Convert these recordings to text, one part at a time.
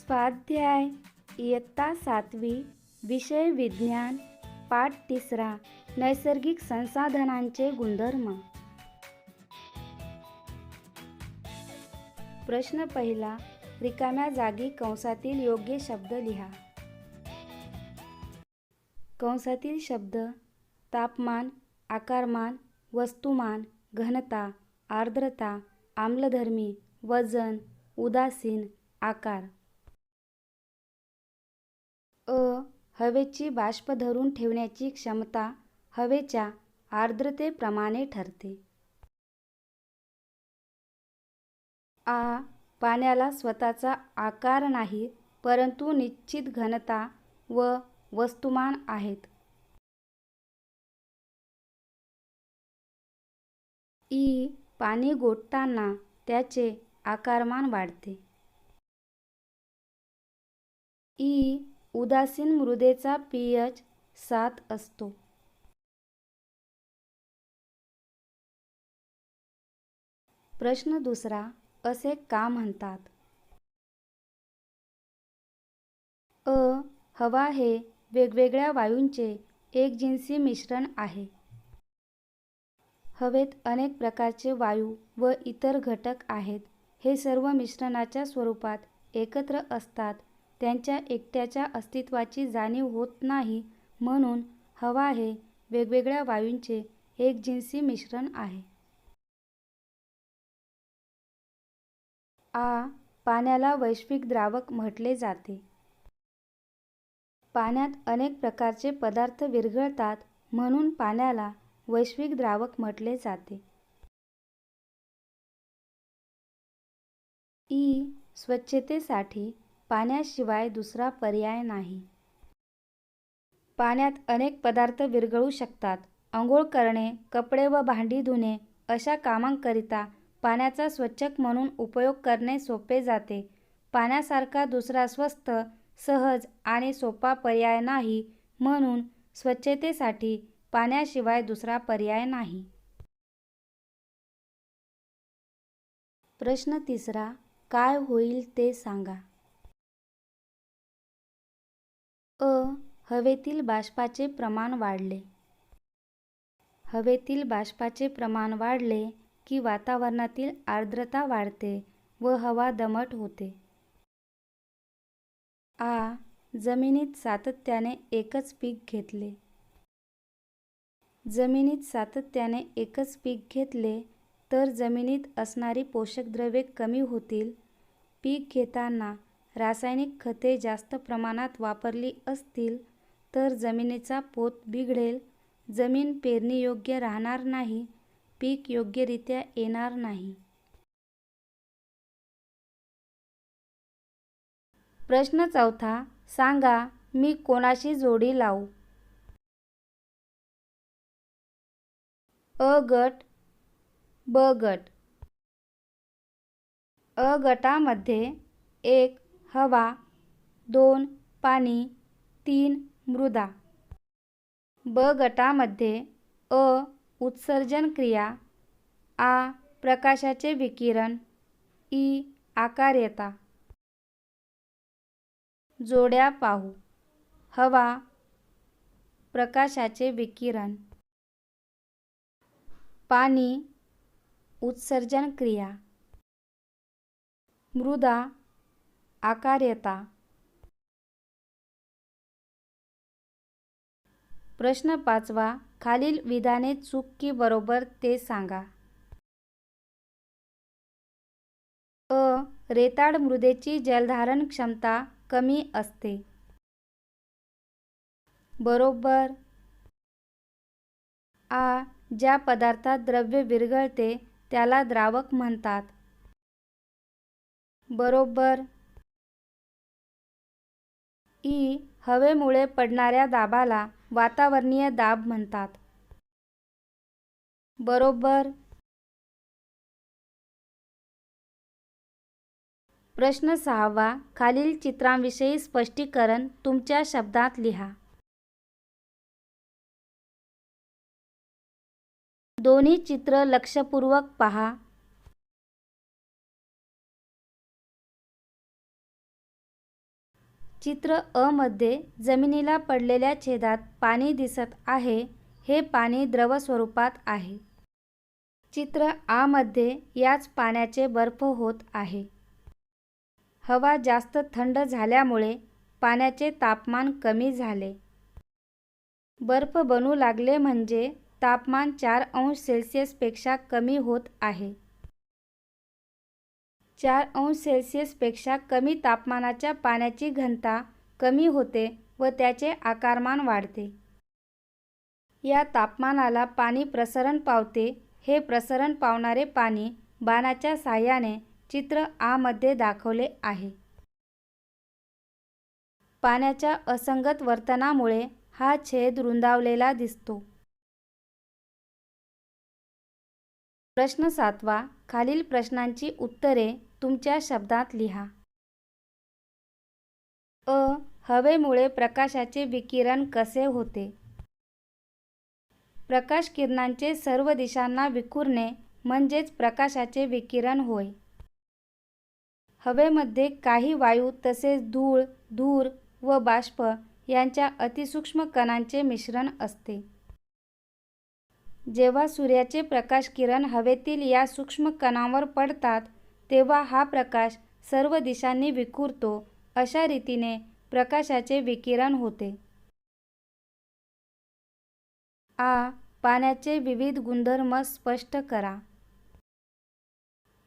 स्वाध्याय इयत्ता 7वी विषय विज्ञान पाठ 3 नैसर्गिक संसाधनांचे गुणधर्म। प्रश्न पहिला, रिकाम्या जागी कंसातील योग्य शब्द लिहा। कंसातील शब्द तापमान, आकारमान, वस्तुमान, घनता, आर्द्रता, आम्लधर्मी, वजन, उदासीन, आकार। हवेची बाष्प धरून ठेवण्याची क्षमता हवेच्या आर्द्रतेप्रमाणे ठरते। पाण्याला स्वतःचा आकार नाही, परंतु निश्चित घनता व वस्तुमान आहेत। पाणी गोठताना त्याचे आकारमान वाढते। उदासीन मृदेचा pH 7 असतो। प्रश्न दुसरा, असे का म्हणतात? हवा हे वेगवेगळ्या वायूंचे एकजिन्सी मिश्रण आहे। हवेत अनेक प्रकारचे वायू व इतर घटक आहेत। हे सर्व मिश्रणाच्या स्वरूपात एकत्र असतात। त्यांच्या एकट्याच्या अस्तित्वाची जाणीव होत नाही, म्हणून हवा हे वेगवेगळ्या वायूंचे एकजिन्सी मिश्रण आहे। पाण्याला वैश्विक द्रावक म्हटले जाते। पाण्यात अनेक प्रकारचे पदार्थ विरघळतात, म्हणून पाण्याला वैश्विक द्रावक म्हटले जाते। स्वच्छतेसाठी पाण्याशिवाय दुसरा पर्याय नाही। पाण्यात अनेक पदार्थ विरघळू शकतात। अंघोळ करणे, कपडे व भांडी धुणे अशा कामांकरिता पाण्याचा स्वच्छक म्हणून उपयोग करणे सोपे जाते। पाण्यासारखा दुसरा स्वस्त, सहज आणि सोपा पर्याय नाही, म्हणून स्वच्छतेसाठी पाण्याशिवाय दुसरा पर्याय नाही। प्रश्न तिसरा, काय होईल ते सांगा। हवेतील बाष्पाचे प्रमाण वाढले। हवेतील बाष्पाचे प्रमाण वाढले की वातावरणातील आर्द्रता वाढते व हवा दमट होते। जमिनीत सातत्याने एकच पीक घेतले। जमिनीत सातत्याने एकच पीक घेतले तर जमिनीत असणारी पोषक द्रव्ये कमी होतील। पीक घेताना रासायनिक खते जास्त प्रमाणात वापरली असतील तर जमिनीचा पोत बिघडेल, जमीन पेरणीयोग्य राहणार नाही, पीक योग्यरित्या येणार नाही। प्रश्न चौथा, सांगा मी कोणाशी जोडी लावू? अ गट, ब गट। अ गटामध्ये 1 हवा, 2 पाणी, 3 मृदा। ब गटामध्ये उत्सर्जन क्रिया, प्रकाशाचे विकिरण, आकार्यता। जोड्या पाहू। हवा, प्रकाशाचे विकिरण, पाणी, उत्सर्जन क्रिया, मृदा, आकार्यता। प्रश्न 5वा, खालील विधाने चूक की बरोबर ते सांगा। रेताड मृदेची जलधारण क्षमता कमी असते। बरोबर। ज्या पदार्थात द्रव्य विरघळते त्याला द्रावक म्हणतात। बरोबर। हवेमुळे पडणाऱ्या दाबाला वातावरणीय दाब म्हणतात। बरोबर। प्रश्न 6वा, खालील चित्रांविषयी स्पष्टीकरण तुमच्या शब्दात लिहा। दोन्ही चित्र लक्षपूर्वक पहा। चित्र अ मध्ये जमिनीला पडलेल्या छेदात पाणी दिसत आहे. हे पाणी द्रव स्वरूपात आहे. चित्र आ मध्ये याच पाण्याचे बर्फ होत आहे. हवा जास्त थंड झाल्यामुळे पाण्याचे तापमान कमी झाले. बर्फ बनू लागले म्हणजे तापमान 4 अंश सेल्सिअसपेक्षा कमी होत आहे. 4 अंश सेल्सिअसपेक्षा कमी तापमानाच्या पाण्याची घनता कमी होते व त्याचे आकारमान वाढते. या तापमानाला पाणी प्रसरण पावते. हे प्रसरण पावणारे पाणी बाणाच्या साहाय्याने चित्र आ मध्ये दाखवले आहे. पाण्याच्या असंगत वर्तनामुळे हा छेद रुंदावलेला दिसतो. प्रश्न 7वा. खालील प्रश्नांची उत्तरे तुमच्या शब्दात लिहा. अ. हवेमुळे प्रकाशाचे विकिरण कसे होते? प्रकाश किरणांचे सर्व दिशांना विखुरणे म्हणजेच प्रकाशाचे विकिरण होय. हवेमध्ये काही वायू तसेच धूळ, धूर व बाष्प यांच्या अतिसूक्ष्म कणांचे मिश्रण असते. जेव्हा सूर्याचे प्रकाश किरण हवेतील या सूक्ष्म कणांवर पडतात तेव्हा हा प्रकाश सर्व दिशांनी विखुरतो. अशा रीतीने प्रकाशाचे विकिरण होते. आ. पाण्याचे विविध गुणधर्म स्पष्ट करा.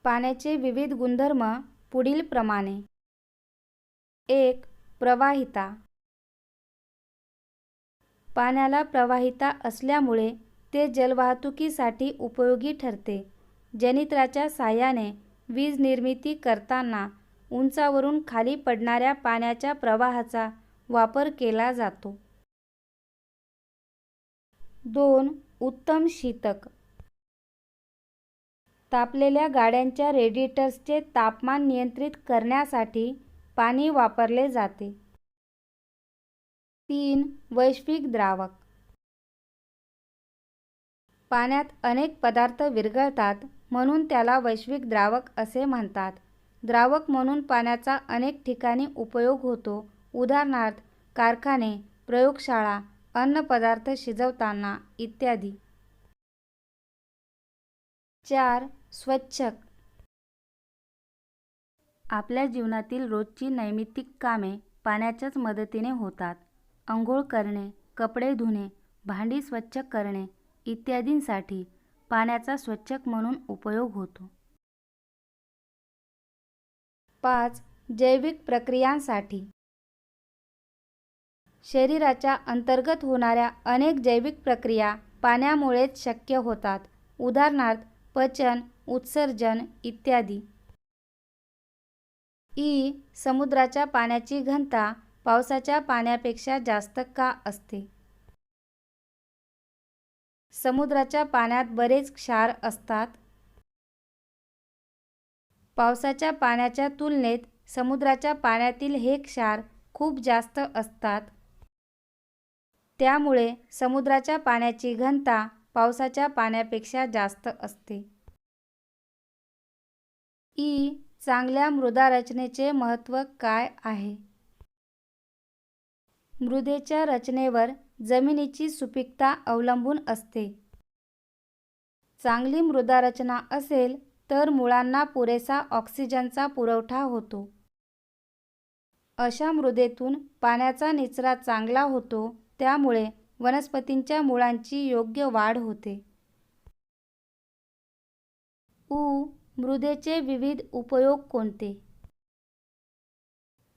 पाण्याचे विविध गुणधर्म पुढील प्रमाणे. 1. प्रवाहिता. पाण्याला प्रवाहिता असल्यामुळे ते जलवाहतुकीसाठी उपयोगी ठरते. जनित्राच्या साहाय्याने वीज निर्मिती करताना उंचावरून खाली पडणाऱ्या पाण्याच्या प्रवाहाचा वापर केला जातो. 2. उत्तम शीतक. तापलेल्या गाड्यांच्या रेडिएटर्सचे तापमान नियंत्रित करण्यासाठी पाणी वापरले जाते. 3. वैश्विक द्रावक. पाण्यात अनेक पदार्थ विरघळतात म्हणून त्याला वैश्विक द्रावक असे म्हणतात. द्रावक म्हणून पाण्याचा अनेक ठिकाणी उपयोग होतो. उदाहरणार्थ कारखाने, प्रयोगशाळा, अन्नपदार्थ शिजवताना इत्यादी. 4. स्वच्छक. आपल्या जीवनातील रोजची नैमित्तिक कामे पाण्याच्याच मदतीने होतात. अंघोळ करणे, कपडे धुणे, भांडी स्वच्छ करणे इत्यादींसाठी पाण्याचा स्वच्छक म्हणून उपयोग होतो. 5. जैविक प्रक्रियांसाठी. शरीराच्या अंतर्गत होणाऱ्या अनेक जैविक प्रक्रिया पाण्यामुळेच शक्य होतात. उदाहरणार्थ पचन, उत्सर्जन इत्यादी. ई. समुद्राच्या पाण्याची घनता पावसाच्या पाण्यापेक्षा जास्त का असते? समुद्राच्या पाण्यात बरेच क्षार असतात. पावसाच्या पाण्याच्या तुलनेत समुद्राच्या पाण्यातील हे क्षार खूप जास्त असतात. त्यामुळे समुद्राच्या पाण्याची घनता पावसाच्या पाण्यापेक्षा जास्त असते. ई. चांगल्या मृदारचनेचे महत्त्व काय आहे? मृदेच्या रचनेवर जमिनीची सुपीकता अवलंबून असते. चांगली मृदारचना असेल तर मुळांना पुरेसा ऑक्सिजनचा पुरवठा होतो. अशा मृदेतून पाण्याचा निचरा चांगला होतो. त्यामुळे वनस्पतींच्या मुळांची योग्य वाढ होते. उ. मृदेचे विविध उपयोग कोणते?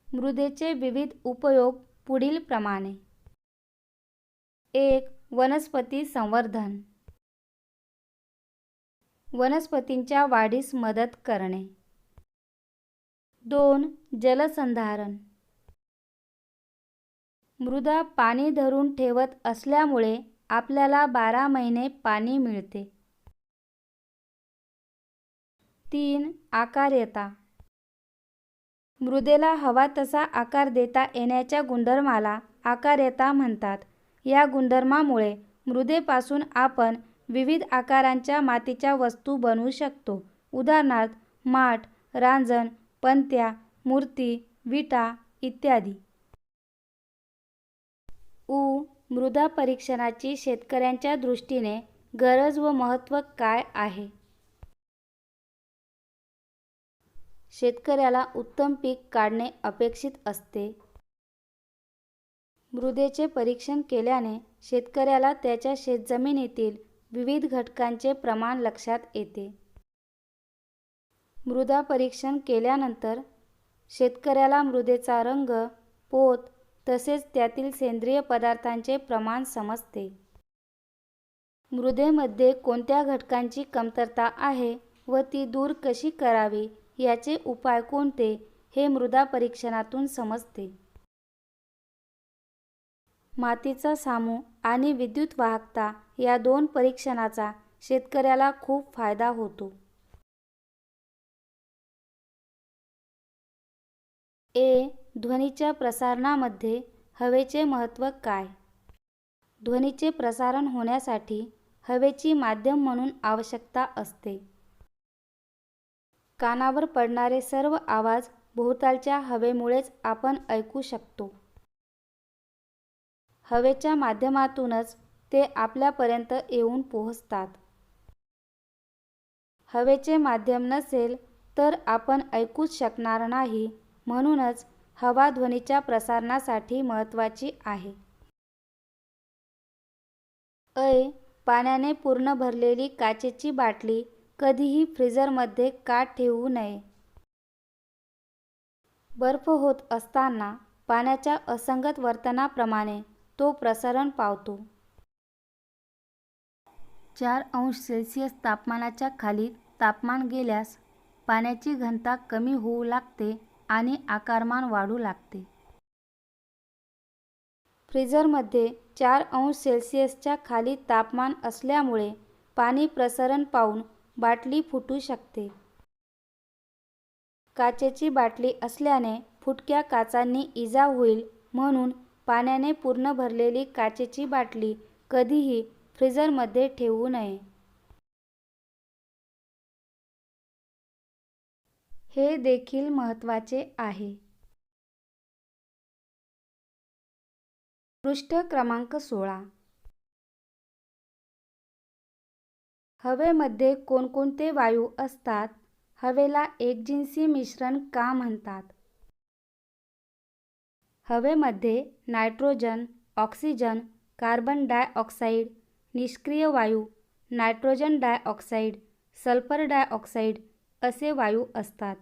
मृदेचे विविध उपयोग पुढील प्रमाणे. 1. वनस्पती संवर्धन. वनस्पतींच्या वाढीस मदत करणे. 2. जलसंधारण. मृदा पाणी धरून ठेवत असल्यामुळे आपल्याला 12 महिने पाणी मिळते. 3. आकारयता. मृदेला हवा तसा आकार देता येण्याच्या गुणधर्माला आकारयता म्हणतात. या गुणधर्मामुळे मृदेपासून आपण विविध आकारांच्या मातीच्या वस्तू बनवू शकतो. उदाहरणार्थ माठ, रांजण, पणत्या, मूर्ती, विटा इत्यादी. मृदा परीक्षणाची शेतकऱ्यांच्या दृष्टीने गरज व महत्त्व काय आहे? शेतकऱ्याला उत्तम पीक काढणे अपेक्षित असते. मृदेचे परीक्षण केल्याने शेतकऱ्याला त्याच्या शेतजमिनीतील विविध घटकांचे प्रमाण लक्षात येते. मृदा परीक्षण केल्यानंतर शेतकऱ्याला मृदेचा रंग, पोत तसेच त्यातील सेंद्रिय पदार्थांचे प्रमाण समजते. मृदेमध्ये कोणत्या घटकांची कमतरता आहे व ती दूर कशी करावी याचे उपाय कोणते हे मृदा परीक्षणातून समजते. मातीचा सामू आणि विद्युत वाहकता या दोन परीक्षणाचा शेतकऱ्याला खूप फायदा होतो. ध्वनीच्या प्रसारणामध्ये हवेचे महत्त्व काय? ध्वनीचे प्रसारण होण्यासाठी हवेची माध्यम म्हणून आवश्यकता असते. कानावर पडणारे सर्व आवाज भोवतालच्या हवेमुळेच आपण ऐकू शकतो. हवेच्या माध्यमातूनच ते आपल्यापर्यंत येऊन पोहोचतात. हवेचे माध्यम नसेल तर आपण ऐकूच शकणार नाही. म्हणूनच हवा ध्वनीच्या प्रसारणासाठी महत्त्वाची आहे. पाण्याने पूर्ण भरलेली काचेची बाटली कधीही फ्रीजरमध्ये का ठेवू नये? बर्फ होत असताना पाण्याच्या असंगत वर्तनाप्रमाणे तो प्रसरण पावतो. 4°C तापमानाच्या खाली तापमान गेल्यास पाण्याची घनता कमी होऊ लागते आणि आकारमान वाढू लागते. फ्रीजरमध्ये 4°C खाली तापमान असल्यामुळे पाणी प्रसरण पावून बाटली फुटू शकते. काचेची बाटली असल्याने फुटक्या काचांनी इजा होईल, म्हणून पाण्याने पूर्ण भरलेली काचेची बाटली कधीही फ्रीजरमध्ये ठेवू नये. हे देखील महत्त्वाचे आहे. पृष्ठ क्रमांक 16. हवेमध्ये कोणकोणते वायू असतात? हवेला एकजिन्सी मिश्रण का म्हणतात? हवेमध्ये नायट्रोजन, ऑक्सिजन, कार्बन डायऑक्साईड, निष्क्रिय वायू, नायट्रोजन डायऑक्साईड, सल्फर डायऑक्साईड असे वायू असतात.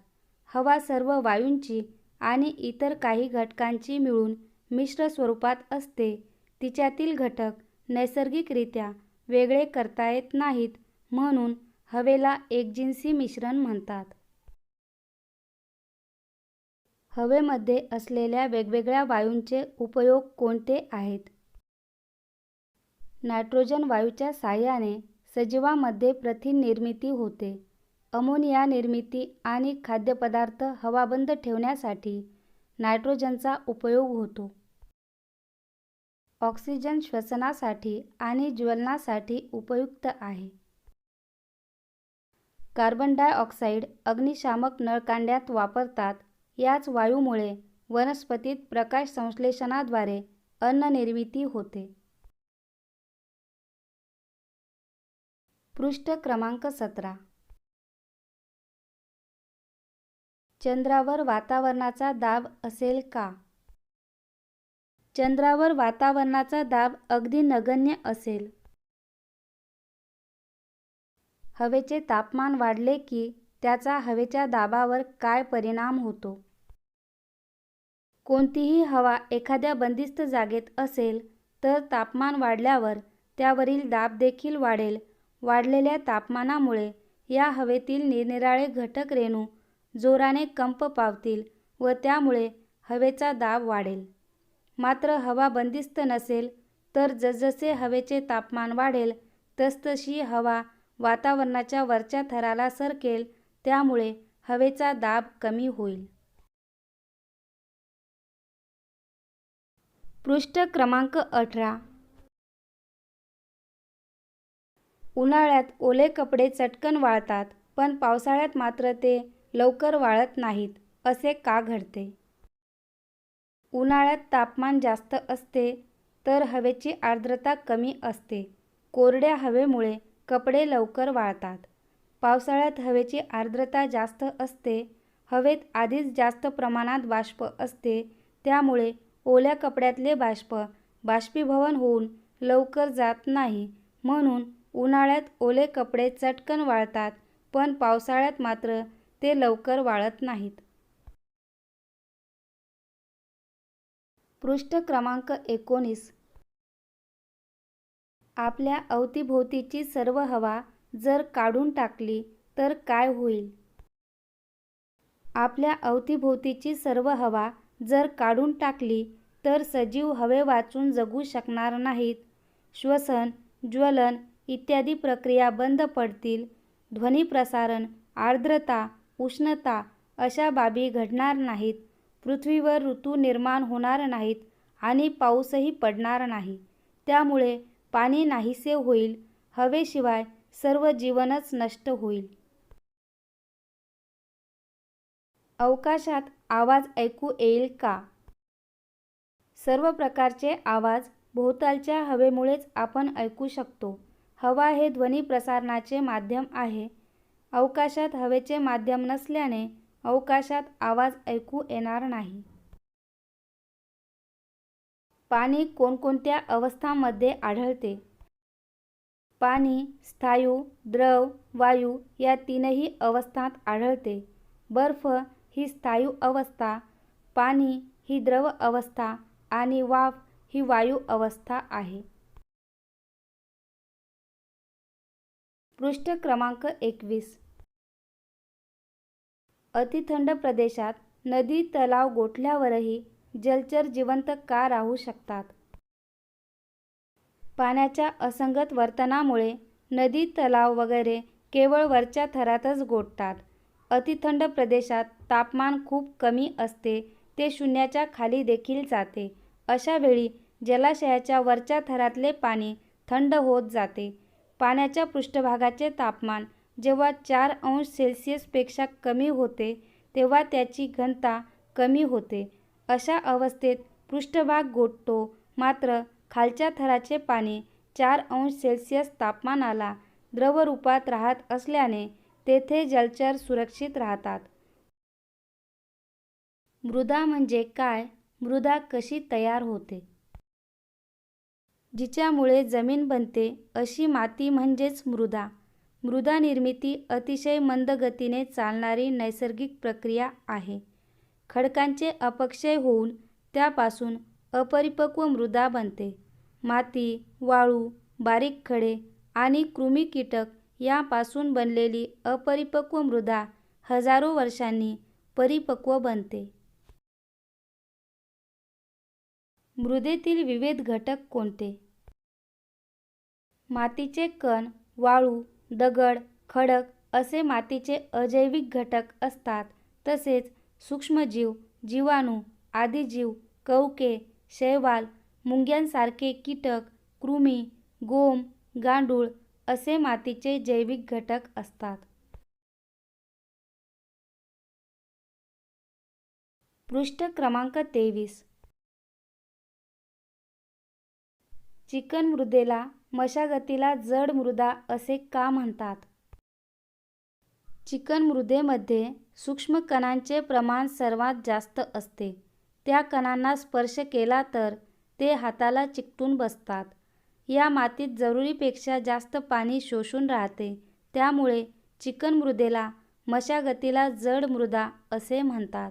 हवा सर्व वायूंची आणि इतर काही घटकांची मिळून मिश्र स्वरूपात असते. तिच्यातील घटक नैसर्गिकरित्या वेगळे करता येत नाहीत, म्हणून हवेला एकजिन्सी मिश्रण म्हणतात. हवेमध्ये असलेल्या वेगवेगळ्या वायूंचे उपयोग कोणते आहेत? नायट्रोजन वायूच्या साहाय्याने सजीवांमध्ये प्रथिन निर्मिती होते. अमोनिया निर्मिती आणि खाद्यपदार्थ हवाबंद ठेवण्यासाठी नायट्रोजनचा उपयोग होतो. ऑक्सिजन श्वसनासाठी आणि ज्वलनासाठी उपयुक्त आहे. कार्बन डायऑक्साईड अग्निशामक नळकांड्यात वापरतात. याच वायूमुळे वनस्पतीत प्रकाश संश्लेषणाद्वारे अन्न निर्मिती होते. पृष्ठ क्रमांक 17. चंद्रावर वातावरणाचा दाब असेल का? चंद्रावर वातावरणाचा दाब अगदी नगण्य असेल. हवेचे तापमान वाढले की त्याचा हवेच्या दाबावर काय परिणाम होतो? कोणतीही हवा एखाद्या बंदिस्त जागेत असेल तर तापमान वाढल्यावर त्यावरील दाब देखील वाढेल. वाढलेल्या तापमानामुळे या हवेतील निरनिराळे घटक रेणू जोराने कंप पावतील व त्यामुळे हवेचा दाब वाढेल. मात्र हवा बंदिस्त नसेल तर जसजसे हवेचे तापमान वाढेल तसतशी हवा वातावरणाच्या वरच्या थराला सरकेल, त्यामुळे हवेचा दाब कमी होईल. पृष्ठ क्रमांक 18. उन्हाळ्यात ओले कपडे चटकन वाळतात, पण पावसाळ्यात मात्र ते लवकर वाळत नाहीत, असे का घडते? उन्हाळ्यात तापमान जास्त असते तर हवेची आर्द्रता कमी असते. कोरड्या हवेमुळे कपडे लवकर वाळतात. पावसाळ्यात हवेची आर्द्रता जास्त असते. हवेत आधीच जास्त प्रमाणात बाष्प असते, त्यामुळे ओल्या कपड्यातले बाष्प बाष्पीभवन होऊन लवकर जात नाही. म्हणून उन्हाळ्यात ओले कपडे चटकन वाळतात, पण पावसाळ्यात मात्र ते लवकर वाळत नाहीत. पृष्ठ क्रमांक 19. आपल्या अवतीभोवतीची सर्व हवा जर काढून टाकली तर काय होईल? आपल्या अवतीभोवतीची सर्व हवा जर काढून टाकली तर सजीव हवे वाचून जगू शकणार नाहीत. श्वसन, ज्वलन इत्यादी प्रक्रिया बंद पडतील. ध्वनिप्रसारण, आर्द्रता, उष्णता अशा बाबी घडणार नाहीत. पृथ्वीवर ऋतू निर्माण होणार नाहीत आणि पाऊसही पडणार नाही. त्यामुळे पाणी नाहीसे होईल. हवेशिवाय सर्व जीवनच नष्ट होईल. अवकाशात आवाज ऐकू येईल का? सर्व प्रकारचे आवाज भोवतालच्या हवेमुळेच आपण ऐकू शकतो. हवा हे ध्वनी प्रसारणाचे माध्यम आहे. अवकाशात हवेचे माध्यम नसल्याने अवकाशात आवाज ऐकू येणार नाही. पाणी कोणकोणत्या अवस्थांमध्ये आढळते? पाणी स्थायू, द्रव, वायू या तीनही अवस्थांत आढळते. बर्फ ही स्थायू अवस्था, पाणी ही द्रव अवस्था आणि वाफ ही वायू अवस्था आहे. पृष्ठ क्रमांक 21. अतिथंड प्रदेशात नदी, तलाव गोठल्यावरही जलचर जिवंत का राहू शकतात? पाण्याच्या असंगत वर्तनामुळे नदी, तलाव वगैरे केवळ वरच्या थरातच गोठतात. अतिथंड प्रदेशात तापमान खूप कमी असते, ते शून्याच्या खाली देखील जाते. अशा वेळी जलाशयाच्या वरच्या थरातले पाणी थंड होत जाते. पाण्याच्या पृष्ठभागाचे तापमान जेव्हा 4°C कमी होते तेव्हा त्याची घनता कमी होते. अशा अवस्थेत पृष्ठभाग गोठतो. मात्र खालच्या थराचे पाणी 4°C तापमानाला द्रवरूपात राहत असल्याने तेथे जलचर सुरक्षित राहतात. मृदा म्हणजे काय? मृदा कशी तयार होते? जिच्यामुळे जमीन बनते अशी माती म्हणजेच मृदा. मृदा निर्मिती अतिशय मंद गतीने चालणारी नैसर्गिक प्रक्रिया आहे. खडकांचे अपक्षय होऊन त्यापासून अपरिपक्व मृदा बनते. माती, वाळू, बारीक खडे आणि कृमी कीटक यांपासून बनलेली अपरिपक्व मृदा हजारो वर्षांनी परिपक्व बनते. मृदेतील विविध घटक कोणते? मातीचे कण, वाळू, दगड, खडक असे मातीचे अजैविक घटक असतात. तसेच सूक्ष्मजीव, जीवाणू, आदिजीव, कवके, शैवाल, मुंग्यांसारखे कीटक, कृमी, गोम, गांडूळ असे मातीचे जैविक घटक असतात. पृष्ठ क्रमांक 23. चिकन मृदेला मशागतीला जड मृदा असे का म्हणतात? चिकन मृदेमध्ये सूक्ष्म कणांचे प्रमाण सर्वात जास्त असते. त्या कणांना स्पर्श केला तर ते हाताला चिकटून बसतात. या मातीत जरुरीपेक्षा जास्त पाणी शोषून राहते. त्यामुळे चिकन मृदेला मशागतीला जड मृदा असे म्हणतात.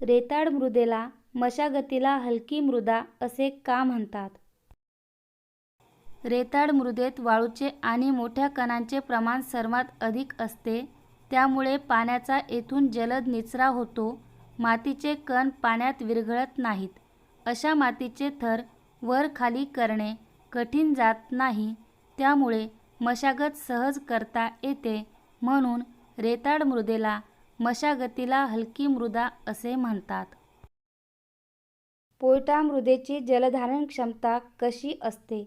रेताड मृदेला मशागतीला हलकी मृदा असे का म्हणतात? रेताड मृदेत वाळूचे आणि मोठ्या कणांचे प्रमाण सर्वात अधिक असते. त्यामुळे पाण्याचा येथून जलद निचरा होतो. मातीचे कण पाण्यात विरघळत नाहीत. अशा मातीचे थर वर खाली करणे कठीण जात नाही. त्यामुळे मशागत सहज करता येते. म्हणून रेताड मृदेला मशागतीला हलकी मृदा असे म्हणतात. पोयटा मृदेची जलधारण क्षमता कशी असते?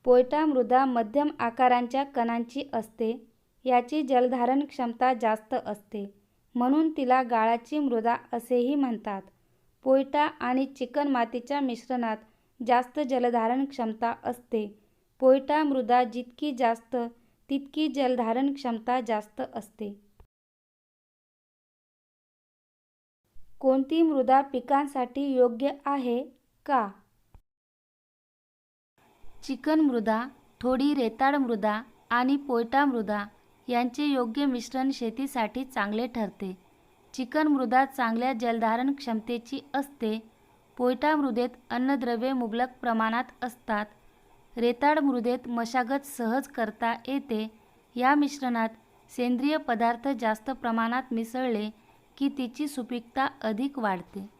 पोयटा मृदा मध्यम आकारांच्या कणांची असते. याची जलधारण क्षमता जास्त असते. म्हणून तिला गाळाची मृदा असेही म्हणतात. पोयटा आणि चिकणमातीच्या मिश्रणात जास्त जलधारण क्षमता असते. पोयटा मृदा जितकी जास्त तितकी जलधारण क्षमता जास्त असते. कोणती मृदा पिकांसाठी योग्य आहे का? चिकण मृदा, थोडी रेताळ मृदा आणि पोयटा मृदा यांचे योग्य मिश्रण शेतीसाठी चांगले ठरते. चिकण मृदा चांगल्या जलधारण क्षमतेची असते. पोयटा मृदेत अन्नद्रव्ये मुबलक प्रमाणात असतात. रेताळ मृदेत मशागत सहज करता येते. या मिश्रणात सेंद्रिय पदार्थ जास्त प्रमाणात मिसळले की तिची सुपीकता अधिक वाढते.